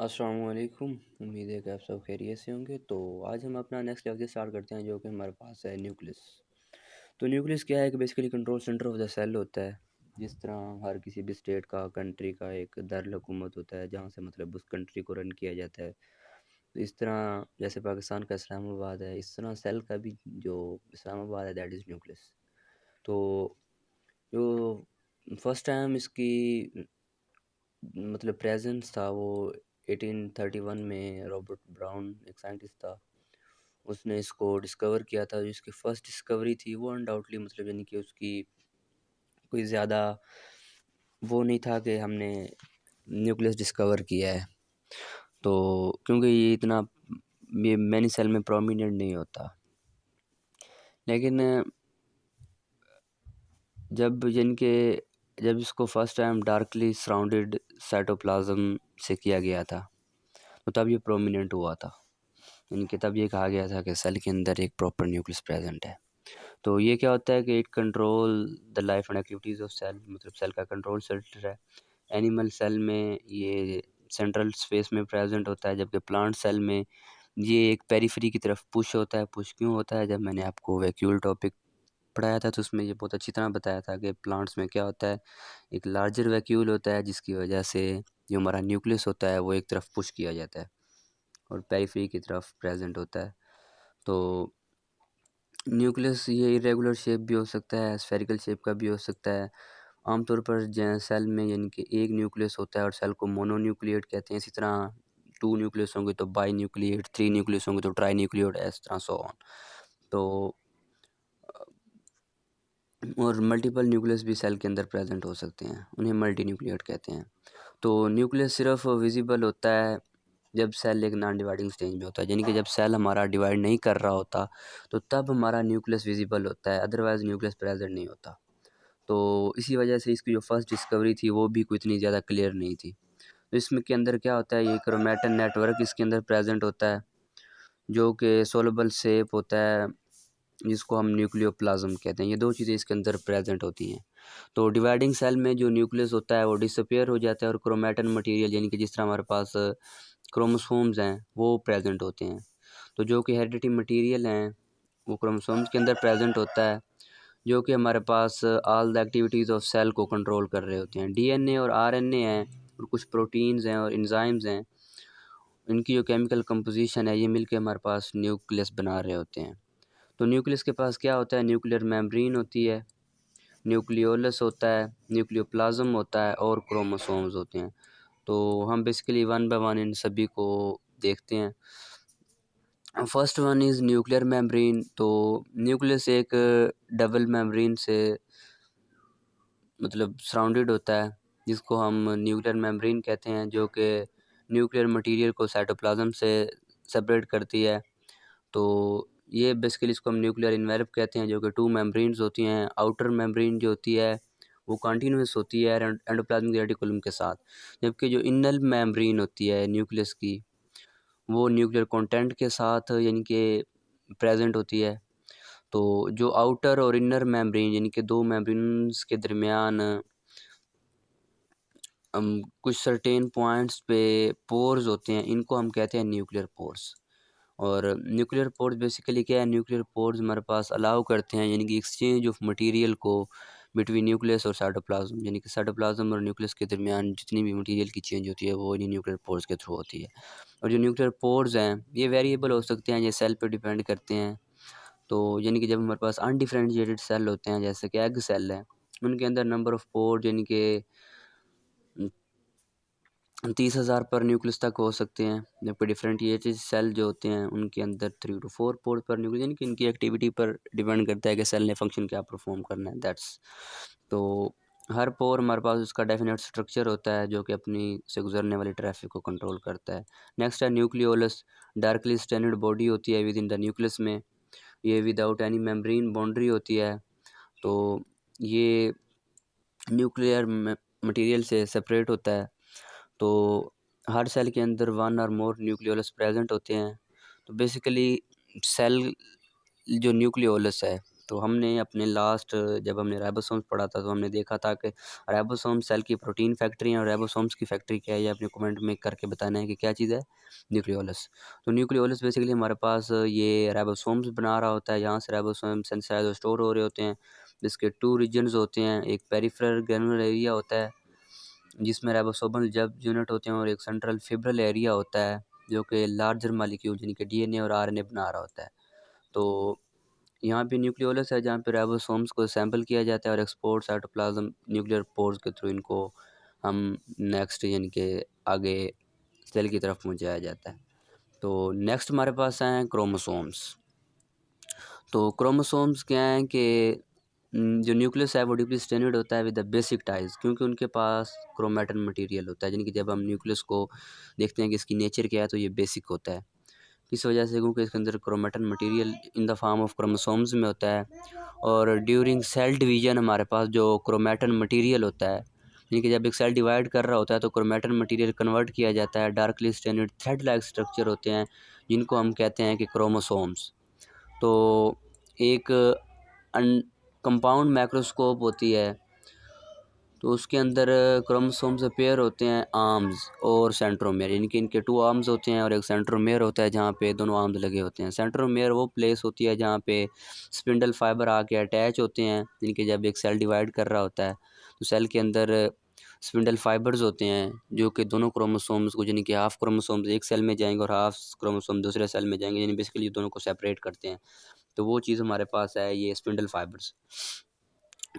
अस्सलाम वालेकुम। उम्मीद है कि आप सब खैरियत से होंगे। तो आज हम अपना नेक्स्ट लेक्चर स्टार्ट करते हैं, जो कि हमारे पास है न्यूक्लियस। तो न्यूक्लियस क्या है कि basically control centre of the cell होता है। जिस तरह हर किसी भी स्टेट का, कंट्री का एक दारुल हुकूमत होता है, जहाँ से मतलब उस कंट्री को रन किया जाता है। तो इस तरह जैसे पाकिस्तान का इस्लामाबाद है, इस तरह सेल का भी जो इस्लामाबाद है, दैट इज़ न्यूक्लियस। तो जो फर्स्ट टाइम इसकी मतलब प्रेजेंस था वो 1831 में रॉबर्ट ब्राउन एक साइंटिस्ट था, उसने इसको डिस्कवर किया था। जो इसकी फर्स्ट डिस्कवरी थी वो अनडाउटली मतलब यानी कि उसकी कोई ज़्यादा वो नहीं था कि हमने न्यूक्लियस डिस्कवर किया है। तो क्योंकि ये इतना ये मैनी सेल में प्रोमिनेंट नहीं होता, लेकिन जब इसको first time darkly surrounded cytoplasm से किया गया था, तो तब ये प्रोमिनेंट हुआ था। यानी कि तब ये कहा गया था कि सेल के अंदर एक प्रॉपर न्यूक्लियस प्रेजेंट है। तो ये क्या होता है कि it control the life and activities of cell, मतलब सेल का कंट्रोल सेंटर है। एनिमल सेल में ये सेंट्रल स्पेस में प्रेजेंट होता है, जबकि प्लांट सेल में ये एक पेरिफेरी की तरफ पुश होता है। पुश क्यों होता है? जब मैंने आपको वैक्यूल टॉपिक पढ़ाया था तो उसमें ये बहुत अच्छी तरह बताया था कि प्लांट्स में क्या होता है, एक लार्जर वैक्यूल होता है, जिसकी वजह से जो हमारा न्यूक्लियस होता है वो एक तरफ पुश किया जाता है और पेरिफेरी की तरफ प्रेजेंट होता है। तो न्यूक्लियस ये इरेगुलर शेप भी हो सकता है, स्फेरिकल शेप का भी हो सकता है। आमतौर पर सेल में यानी कि एक न्यूक्लियस होता है और सेल को मोनोन्यूक्लिएट कहते हैं। इसी तरह 2 न्यूक्लियस होंगे तो बाई न्यूक्लिएट, 3 न्यूक्लियस होंगे तो ट्राई न्यूक्लियोड, इस तरह सो ऑन। तो और मल्टीपल न्यूक्लियस भी सेल के अंदर प्रेजेंट हो सकते हैं, उन्हें मल्टी न्यूक्लिएट कहते हैं। तो न्यूक्लियस सिर्फ विजिबल होता है जब सेल एक नॉन डिवाइडिंग स्टेज में होता है, यानी कि जब सेल हमारा डिवाइड नहीं कर रहा होता तो तब हमारा न्यूक्लियस विजिबल होता है, अदरवाइज़ न्यूक्लियस प्रेजेंट नहीं होता। तो इसी वजह से इसकी जो फर्स्ट डिस्कवरी थी वो भी कोई इतनी ज़्यादा क्लियर नहीं थी। तो इसमें के अंदर क्या होता है, ये क्रोमैटिन नेटवर्क इसके अंदर प्रेजेंट होता है, जो कि सोलबल शेप होता है, जिसको हम न्यूक्लियोप्लाज्म कहते हैं। ये दो चीज़ें इसके अंदर प्रेजेंट होती हैं। तो डिवाइडिंग सेल में जो न्यूक्लियस होता है वो डिसअपियर हो जाता है और क्रोमैटिन मटेरियल, यानी कि जिस तरह हमारे पास क्रोमोसोम्स हैं वो प्रेजेंट होते हैं। तो जो कि हेरिडिटी मटेरियल हैं वो क्रोमोसोम्स के अंदर प्रेजेंट होता है, जो कि हमारे पास all the activities of cell को कंट्रोल कर रहे होते हैं। डीएनए और आरएनए हैं और कुछ प्रोटीन्स हैं और एंजाइम्स हैं, इनकी जो केमिकल कंपोजिशन है ये मिलके हमारे पास न्यूक्लियस बना रहे होते हैं। तो न्यूक्लियस के पास क्या होता है, न्यूक्लियर मेम्ब्रेन होती है, न्यूक्लियोलस होता है, न्यूक्लियोप्लाज्म होता है और क्रोमोसोम्स होते हैं। तो हम basically one by one in सभी को देखते हैं। First one is nuclear membrane. तो न्यूक्लियस एक डबल मेम्ब्रेन से मतलब सराउंडेड होता है, जिसको हम न्यूक्लियर मेम्ब्रेन कहते हैं, जो कि न्यूक्लियर मटेरियल को साइटोप्लाज्म से सेपरेट करती है। तो ये बेसिकली इसको हम न्यूक्लियर इन्वेलप कहते हैं, जो कि 2 मेम्ब्रेन्स होती हैं। आउटर मेम्ब्रेन जो होती है वो कंटीन्यूअस होती है एंडोप्लाज्मिक रेटिकुलम के साथ, जबकि जो इनर मेम्ब्रेन होती है न्यूक्लियस की वो न्यूक्लियर कंटेंट के साथ यानी कि प्रेजेंट होती है। तो जो आउटर और इनर मेम्ब्रेन यानी कि 2 मेम्ब्रेन्स के दरमियान कुछ सर्टेन पॉइंट्स पे पोर्स होते हैं, इनको हम कहते हैं न्यूक्लियर पोर्स। और न्यूक्लियर पोर्स बेसिकली क्या है, न्यूक्लियर पोर्स हमारे पास अलाउ करते हैं यानी कि एक्सचेंज ऑफ मटेरियल को बिटवीन न्यूक्लियस और साइटोप्लाज्म, यानी कि साइटोप्लाज्म और न्यूक्लियस के दरमियान जितनी भी मटेरियल की चेंज होती है वो इन्हीं न्यूक्लियर पोर्स के थ्रू होती है। और जो न्यूक्लियर पोर्स हैं ये वेरिएबल हो सकते हैं, ये सेल पर डिपेंड करते हैं। तो यानी कि जब हमारे पास अनडिफरेंशिएटेड सेल होते हैं, जैसे कि एग सेल है, उनके अंदर नंबर ऑफ पोर्स यानी कि 30,000 पर न्यूक्लियस तक हो सकते हैं, जबकि डिफरेंशिएटेड सेल जो होते हैं उनके अंदर 3 to 4 पोर पर न्यूक्लियस, यानी कि इनकी एक्टिविटी पर डिपेंड करता है कि सेल ने फंक्शन क्या परफॉर्म करना है, दैट्स। तो हर पोर हमारे पास उसका डेफिनेट स्ट्रक्चर होता है, जो कि अपनी से गुजरने वाली ट्रैफिक को कंट्रोल करता है। नेक्स्ट है न्यूक्लियोलस। डार्कली स्टैंडर्ड बॉडी होती है विद इन द न्यूक्लियस में, ये विदाउट एनी मेम्ब्रेन बाउंड्री होती है। तो ये न्यूक्लियर मटेरियल से सेपरेट होता है। तो हर सेल के अंदर 1 और मोर न्यूक्लियोलस प्रेजेंट होते हैं। तो बेसिकली सेल जो न्यूक्लियोलस है तो हमने अपने लास्ट जब हमने राइबोसोम्स पढ़ा था तो हमने देखा था कि राइबोसोम्स सेल की प्रोटीन फैक्ट्री है और राइबोसोम्स की फैक्ट्री क्या है, ये अपने कमेंट में करके बताना है कि क्या चीज़ है। न्यूक्लियोलस। तो न्यूक्लियोलस बेसिकली हमारे पास ये राइबोसोम्स बना रहा होता है, जहाँ से राइबोसोम सिंथेसाइज और स्टोर हो रहे होते हैं। इसके 2 रीजन्स होते हैं, एक पेरिफेरल ग्रैनुलर एरिया होता है जिसमें राइबोसोमल जब यूनिट होते हैं, और एक सेंट्रल फिब्रल एरिया होता है जो कि लार्जर मालिक्यूल यानी कि डीएनए और आरएनए बना रहा होता है। तो यहाँ पे न्यूक्लियोलस है जहाँ पे राइबोसोम्स को सैंपल किया जाता है और एक्सपोर्ट साइटोप्लाज्म न्यूक्लियर पोर्स के थ्रू इनको हम नेक्स्ट यानी कि आगे सेल की तरफ पहुँचाया जाता है। तो नेक्स्ट हमारे पास हैं क्रोमोसोम्स। तो क्रोमोसोम्स क्या हैं कि जो न्यूक्लियस है वो डीपली स्टेन्ड होता है विद द बेसिक टाइज, क्योंकि उनके पास क्रोमैटिन मटेरियल होता है। यानी कि जब हम न्यूक्लियस को देखते हैं कि इसकी नेचर क्या है तो ये बेसिक होता है। किस वजह से? क्योंकि इसके अंदर chromatin material in the form of chromosomes में होता है। और ड्यूरिंग सेल डिवीजन हमारे पास जो क्रोमैटिन मटेरियल होता है, यानी कि जब एक सेल डिवाइड कर रहा होता है तो क्रोमैटिन मटेरियल कन्वर्ट किया जाता है। Darkly stained thread like structure होते हैं जिनको हम कहते हैं कि क्रोमोसोम्स। तो एक कंपाउंड माइक्रोस्कोप होती है, तो उसके अंदर क्रोमोसोम से पेयर होते हैं आर्म्स और सेंट्रोमेयर, यानी कि इनके 2 आर्म्स होते हैं और एक सेंट्रोमेयर होता है जहाँ पे दोनों आर्म्स लगे होते हैं। सेंट्रोमेयर वो प्लेस होती है जहाँ पे स्पिंडल फाइबर आके अटैच होते हैं, यानी कि जब एक सेल डिवाइड कर रहा होता है तो सेल के अंदर स्पिंडल फाइबर्स होते हैं जो कि दोनों क्रोमोसोम्स को, यानी कि हाफ क्रोमोसोम्स एक सेल में जाएंगे और हाफ क्रोमोसोम दूसरे सेल में जाएंगे, यानी बेसिकली दोनों को सेपरेट करते हैं। तो वो चीज़ हमारे पास है ये स्पिंडल फाइबर्स।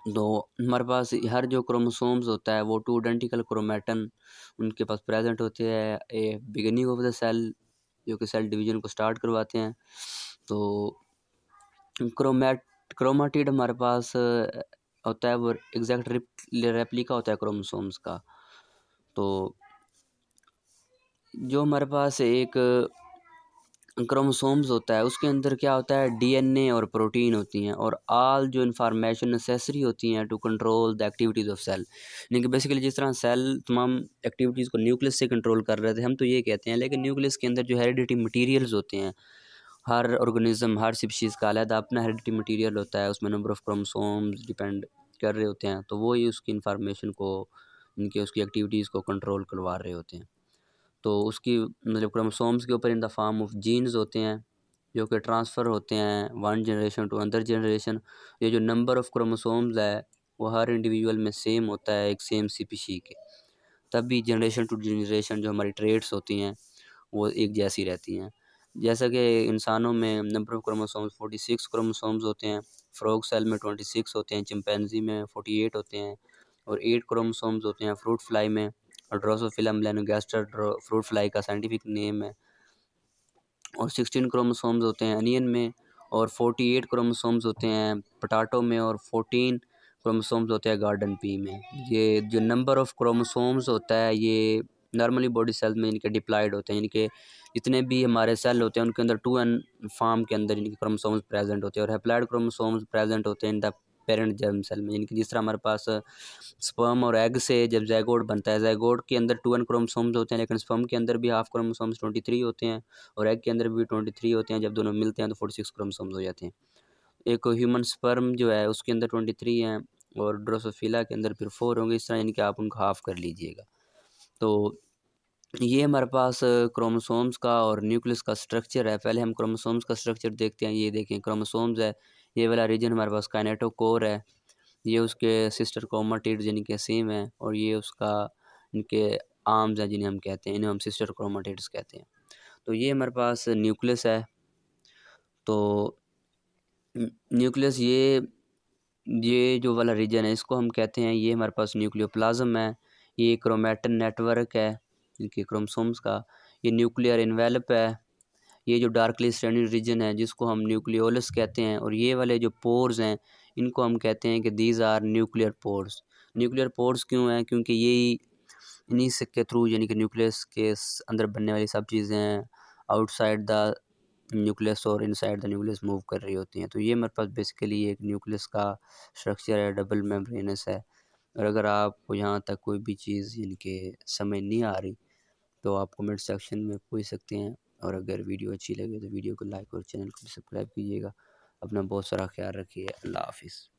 तो हमारे पास हर जो क्रोमोसोम्स होता है वो 2 आइडेंटिकल क्रोमैटिन उनके पास प्रेजेंट होते हैं a beginning of the cell, जो कि सेल डिवीजन को स्टार्ट करवाते हैं। तो क्रोमाटिड हमारे पास होता है वो एग्जैक्ट रेप्लिका होता है क्रोमोसोम्स का। तो जो हमारे पास एक क्रोमोसोम्स होता है उसके अंदर क्या होता है, डीएनए और प्रोटीन होती हैं और आल जो इन्फॉर्मेशन नेसेसरी होती हैं to control the activities of cell. यानी कि बेसिकली जिस तरह सेल तमाम एक्टिविटीज़ को न्यूक्लियस से कंट्रोल कर रहे थे, हम तो ये कहते हैं, लेकिन न्यूक्लियस के अंदर जो हेरिडिटी मटीरियल्स होते हैं, हर ऑर्गेनिज्म हर स्पीशीज़ का अलग अपना हेरिडिटी मटीरियल होता है, उसमें नंबर ऑफ़ क्रोमोसोम्स डिपेंड कर रहे होते हैं, तो वो ही उसकी इन्फॉर्मेशन को, इनके उसकी एक्टिविटीज़ को कंट्रोल करवा रहे होते हैं। तो उसकी मतलब क्रोमोसोम्स के ऊपर in the form of genes होते हैं जो कि ट्रांसफ़र होते हैं one generation to another generation. ये जो नंबर ऑफ़ क्रोमोसोम्स है वो हर इंडिविजुअल में सेम होता है, एक सेम स्पीशी के, तब भी जनरेशन टू जनरेशन जो हमारी ट्रेड्स होती हैं वो एक जैसी रहती हैं। जैसा कि इंसानों में नंबर ऑफ़ क्रोमोसोम्स 46 क्रोमोसोम्स होते हैं, फ्रॉग सेल में 26 होते हैं, चिंपैंजी में 48 होते हैं और 8 क्रोमोसोम्स होते हैं फ्रूट फ्लाई में, और ड्रोसोफिला मेलानोगास्टर फ्रूट फ्लाई का साइंटिफिक नेम है। और 16 क्रोमोसोम्स होते हैं अनियन में, और 48 क्रोमोसोम्स होते हैं पोटैटो में, और 14 क्रोमोसोम्स होते हैं गार्डन पी में। ये जो नंबर ऑफ़ क्रोमोसोम्स होता है ये नॉर्मली बॉडी सेल में इनके डिप्लॉयड होते हैं, यानी कि जितने भी हमारे सेल होते हैं उनके अंदर 2n फॉर्म के अंदर इनके क्रोमोसोम्स प्रेजेंट होते हैं, और हैप्लॉइड क्रोमोसोम्स प्रेजेंट होते हैं in the parent germ cell में। यानी कि जिस तरह हमारे पास स्पर्म और एग से जब ज़ायगोट बनता है, ज़ायगोट के अंदर 2n क्रोमोसोम्स होते हैं, लेकिन स्पर्म के अंदर भी हाफ क्रोमोसोम्स 23 होते हैं और एग के अंदर भी 23 होते हैं। जब दोनों मिलते हैं तो 46 क्रोमोसोम्स हो जाते हैं। एक ह्यूमन स्पर्म जो है उसके अंदर 23 हैं और ड्रोसोफिला के अंदर फिर 4 होंगे, इस तरह, यानी कि आप उनको हाफ कर लीजिएगा। तो ये हमारे पास क्रोमोसोम्स का और न्यूक्लियस का स्ट्रक्चर है। पहले हम क्रोमोसोम्स का स्ट्रक्चर देखते हैं। ये देखें क्रोमोसोम्स है, ये वाला रीजन हमारे पास काइनेटोकोर है, ये उसके सिस्टर क्रोमाटिड्स यानी कि सेम है, और ये उसका इनके आर्म्स हैं जिन्हें हम कहते हैं, इन्हें हम सिस्टर क्रोमाटिड्स कहते हैं। तो ये हमारे पास न्यूक्लियस है। तो न्यूक्लियस ये जो वाला रीजन है इसको हम कहते हैं, ये हमारे पास न्यूक्लियोप्लाज्म है। ये क्रोमैटिन नेटवर्क है इनके क्रोमोसोम्स का। ये न्यूक्लियर इन्वेलप है। ये जो डार्कली स्टेन्ड रीजन है जिसको हम न्यूक्लियोलस कहते हैं, और ये वाले जो पोर्स हैं इनको हम कहते हैं कि these are nuclear pores. Nuclear pores क्यों हैं? क्योंकि यही इन्हीं से के थ्रू, यानी कि न्यूक्लियस के अंदर बनने वाली सब चीज़ें आउटसाइड द न्यूक्लियस और इनसाइड द न्यूक्लियस मूव कर रही होती हैं। तो ये मेरे पास बेसिकली एक न्यूक्लियस का स्ट्रक्चर है, डबल मेम्ब्रेनस है। और अगर आपको यहाँ तक कोई भी चीज़ यानी कि समझ नहीं आ रही तो आप कमेंट सेक्शन में पूछ सकते हैं, और अगर वीडियो अच्छी लगे तो वीडियो को लाइक और चैनल को भी सब्सक्राइब कीजिएगा। अपना बहुत सारा ख्याल रखिए। अल्लाह हाफिज़।